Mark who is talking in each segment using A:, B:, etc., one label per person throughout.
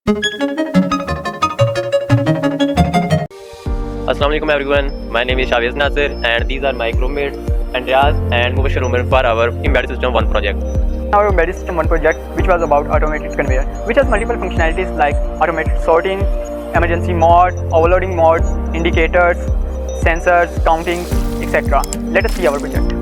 A: Assalamualaikum everyone, my name is Shaviz Nasir and these are my roommates Andreas and Mubashir Umar for our Embedded System 1 project.
B: Our Embedded System 1 project, which was about automated conveyor, which has multiple functionalities like automated sorting, emergency mode, overloading mode, indicators, sensors, counting, etc. Let us see our project.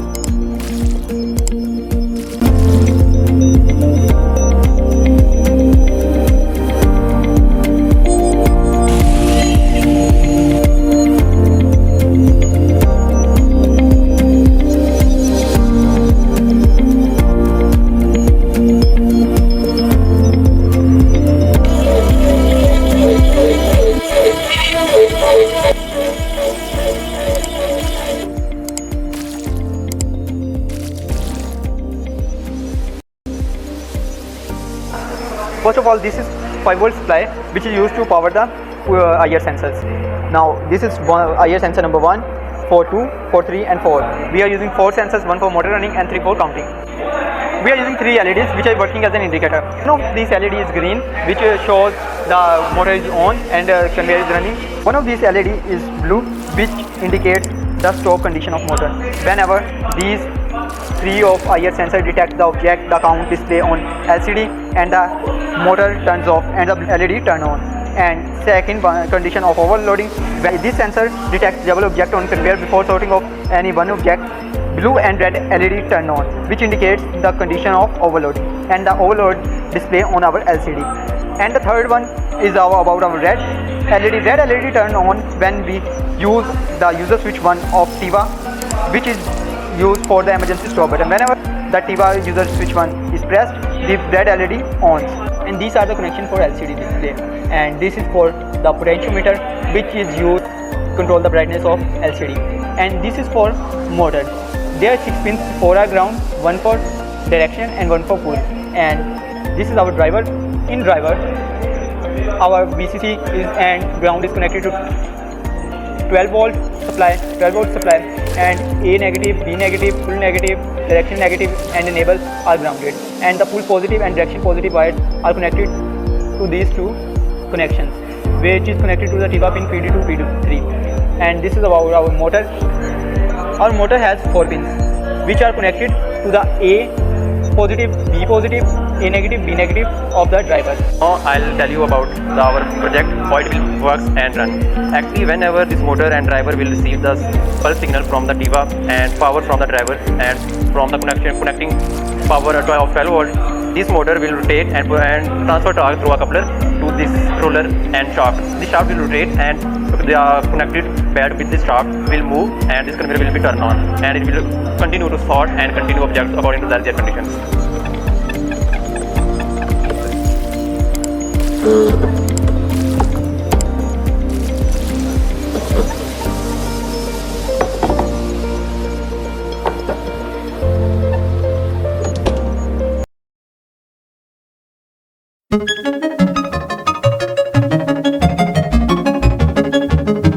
B: First of all, this is 5-volt supply which is used to power the IR sensors. Now this is IR sensor number 1, 4, 2, 4, 3 and 4. We are using 4 sensors, 1 for motor running and 3 for counting. We are using 3 LEDs which are working as an indicator. This LED is green, which shows the motor is on and conveyor is running. One of these LED is blue, which indicates the stop condition of motor. Whenever these 3 of IR sensor detect the object, the count display on LCD and the motor turns off and the LED turn on. And second condition of overloading, when this sensor detects double object on conveyor before sorting of any one object, blue and red LED turn on, which indicates the condition of overloading and the overload display on our LCD. And the third one is about our red LED. Red LED turn on when we use the user switch 1 of TIVA, which is used for the emergency stop button. Whenever the TIVA user switch 1 is pressed, the red LED ons. And these are the connection for LCD display. And this is for the potentiometer, which is used to control the brightness of LCD. And this is for motor. There are 6 pins, 4 are ground, 1 for direction and 1 for pull. And this is our driver. In driver, our VCC is and ground is connected to 12 volt supply, and A negative, B negative, pull negative, direction negative and enable are grounded. And the pull positive and direction positive wires are connected to these 2 connections, which is connected to the TIVA pin PD2, PD3. And this is about our motor. Our motor has 4 pins, which are connected to the A positive, B positive, A negative, B negative of the driver.
A: Now I'll tell you about our project, how it will work and run. Actually, whenever this motor and driver will receive the pulse signal from the TIVA and power from the driver and from the connecting power of 12 volt, this motor will rotate and transfer torque through a coupler to this roller and shaft. This shaft will rotate and the connected pad with this shaft will move and this conveyor will be turned on and it will continue to sort and continue objects according to their conditions.